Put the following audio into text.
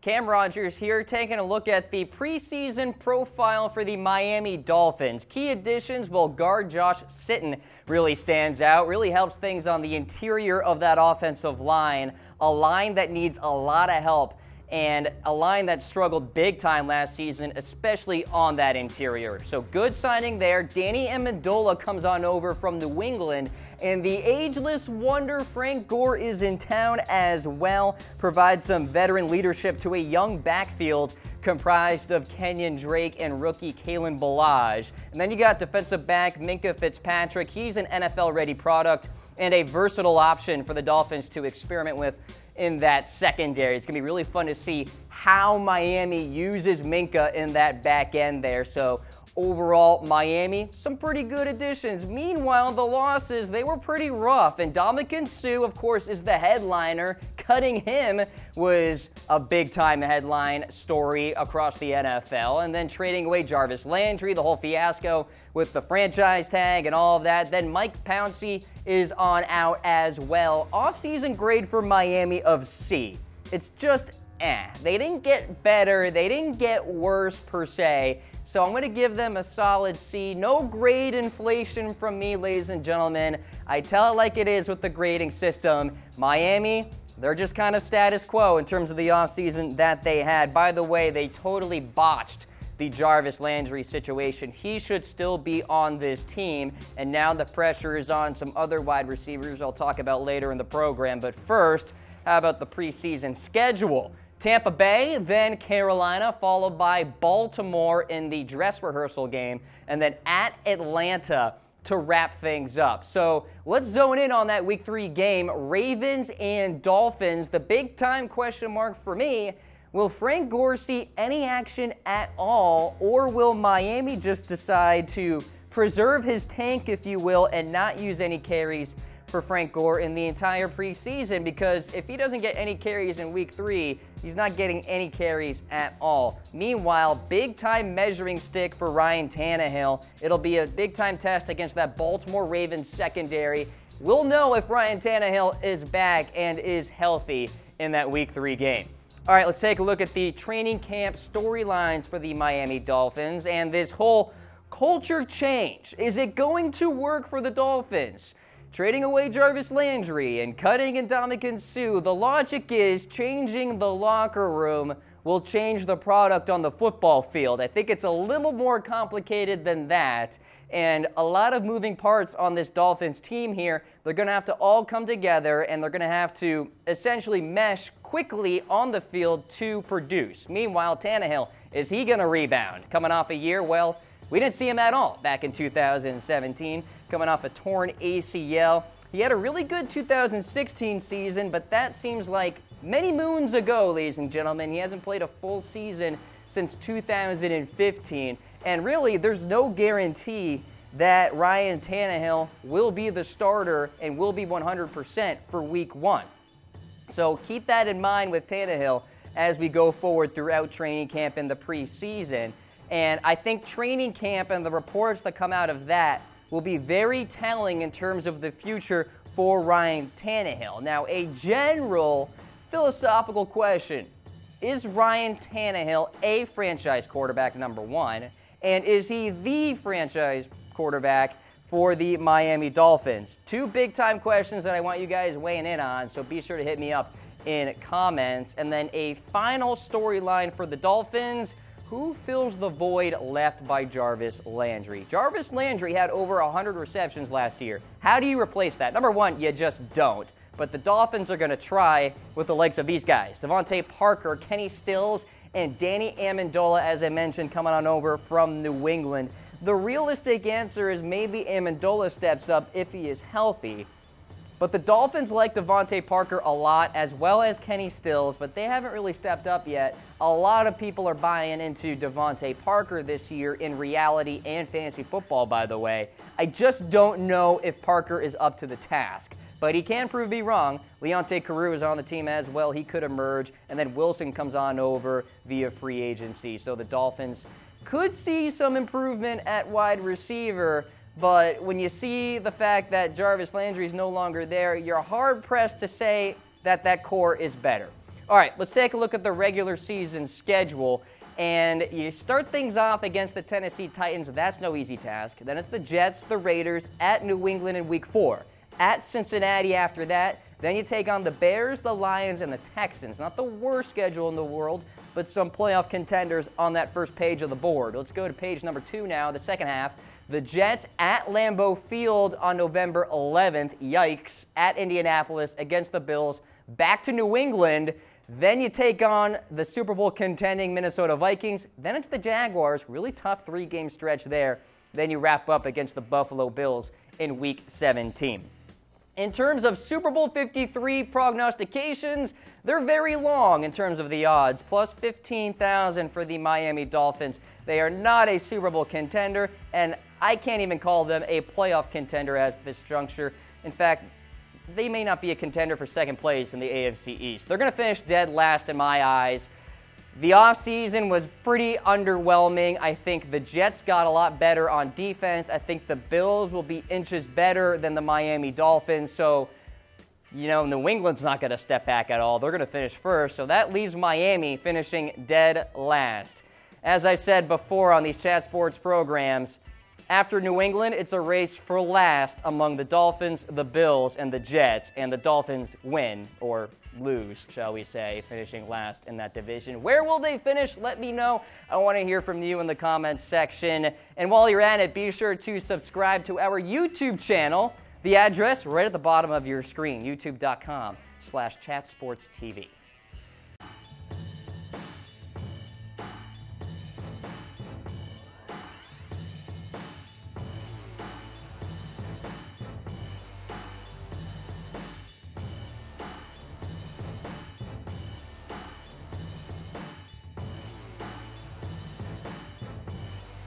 Cam Rogers here, taking a look at the preseason profile for the Miami Dolphins. Key additions, well, guard Josh Sitton really stands out, really helps things on the interior of that offensive line, a line that needs a lot of help, and a line that struggled big time last season, especially on that interior. So good signing there. Danny Amendola comes on over from New England, and the ageless wonder Frank Gore is in town as well. Provides some veteran leadership to a young backfield comprised of Kenyon Drake and rookie Kalen Ballage. And then you got defensive back Minkah Fitzpatrick. He's an NFL-ready product and a versatile option for the Dolphins to experiment with in that secondary. It's going to be really fun to see how Miami uses Minkah in that back end there. So overall, Miami, some pretty good additions. Meanwhile, the losses, they were pretty rough. And Ndamukong Suh, of course, is the headliner. Cutting him was a big-time headline story across the NFL. And then trading away Jarvis Landry, the whole fiasco with the franchise tag and all of that. Then Mike Pouncey is on out as well. Offseason grade for Miami of C. It's just They didn't get better. They didn't get worse per se. So I'm going to give them a solid C. No grade inflation from me, ladies and gentlemen. I tell it like it is with the grading system. Miami, they're just kind of status quo in terms of the offseason that they had. By the way, they totally botched the Jarvis Landry situation. He should still be on this team, and now the pressure is on some other wide receivers I'll talk about later in the program. But first, how about the preseason schedule? Tampa Bay, then Carolina, followed by Baltimore in the dress rehearsal game, and then at Atlanta to wrap things up. So let's zone in on that Week 3 game, Ravens and Dolphins. The big-time question mark for me, will Frank Gore see any action at all, or will Miami just decide to preserve his tank, if you will, and not use any carries for Frank Gore in the entire preseason? Because if he doesn't get any carries in Week 3, he's not getting any carries at all. Meanwhile, big-time measuring stick for Ryan Tannehill. It'll be a big-time test against that Baltimore Ravens secondary. We'll know if Ryan Tannehill is back and is healthy in that Week 3 game. All right, let's take a look at the training camp storylines for the Miami Dolphins and this whole culture change. Is it going to work for the Dolphins? Trading away Jarvis Landry and cutting Ndamukong Suh, the logic is changing the locker room will change the product on the football field. I think it's a little more complicated than that, and a lot of moving parts on this Dolphins team here. They're going to have to all come together, and they're going to have to essentially mesh quickly on the field to produce. Meanwhile, Tannehill, is he going to rebound? Coming off a year, well, we didn't see him at all back in 2017, coming off a torn ACL. He had a really good 2016 season, but that seems like many moons ago, ladies and gentlemen. He hasn't played a full season since 2015. And really, there's no guarantee that Ryan Tannehill will be the starter and will be 100% for Week 1. So keep that in mind with Tannehill as we go forward throughout training camp in the preseason. And I think training camp and the reports that come out of that will be very telling in terms of the future for Ryan Tannehill. Now, a general philosophical question: is Ryan Tannehill a franchise quarterback, number one? And is he the franchise quarterback for the Miami Dolphins? Two big-time questions that I want you guys weighing in on, so be sure to hit me up in comments. And then a final storyline for the Dolphins: who fills the void left by Jarvis Landry? Jarvis Landry had over 100 receptions last year. How do you replace that? Number one, you just don't. But the Dolphins are going to try with the likes of these guys: Devontae Parker, Kenny Stills, and Danny Amendola, as I mentioned, coming on over from New England. The realistic answer is maybe Amendola steps up if he is healthy. But the Dolphins like Devontae Parker a lot, as well as Kenny Stills, but they haven't really stepped up yet. A lot of people are buying into Devontae Parker this year in reality and fantasy football, by the way. I just don't know if Parker is up to the task. But he can prove me wrong. Leonte Carroo is on the team as well. He could emerge. And then Wilson comes on over via free agency. So the Dolphins could see some improvement at wide receiver. But when you see the fact that Jarvis Landry is no longer there, you're hard-pressed to say that that core is better. All right, let's take a look at the regular season schedule. And you start things off against the Tennessee Titans. That's no easy task. Then it's the Jets, the Raiders, at New England in Week 4. At Cincinnati after that. Then you take on the Bears, the Lions, and the Texans. Not the worst schedule in the world, but some playoff contenders on that first page of the board. Let's go to page number 2 now, the second half. The Jets at Lambeau Field on November 11th. Yikes. At Indianapolis against the Bills. Back to New England. Then you take on the Super Bowl contending Minnesota Vikings. Then it's the Jaguars. Really tough 3-game stretch there. Then you wrap up against the Buffalo Bills in Week 17. In terms of Super Bowl 53 prognostications, they're very long in terms of the odds. Plus 15,000 for the Miami Dolphins. They are not a Super Bowl contender, and I can't even call them a playoff contender at this juncture. In fact, they may not be a contender for second place in the AFC East. They're going to finish dead last in my eyes. The offseason was pretty underwhelming. I think the Jets got a lot better on defense. I think the Bills will be inches better than the Miami Dolphins. So, you know, New England's not going to step back at all. They're going to finish first. So that leaves Miami finishing dead last. As I said before on these Chat Sports programs, after New England, it's a race for last among the Dolphins, the Bills, and the Jets. And the Dolphins win, or lose, shall we say, finishing last in that division. Where will they finish? Let me know. I want to hear from you in the comments section. And while you're at it, be sure to subscribe to our YouTube channel. The address right at the bottom of your screen, youtube.com/chatsportstv.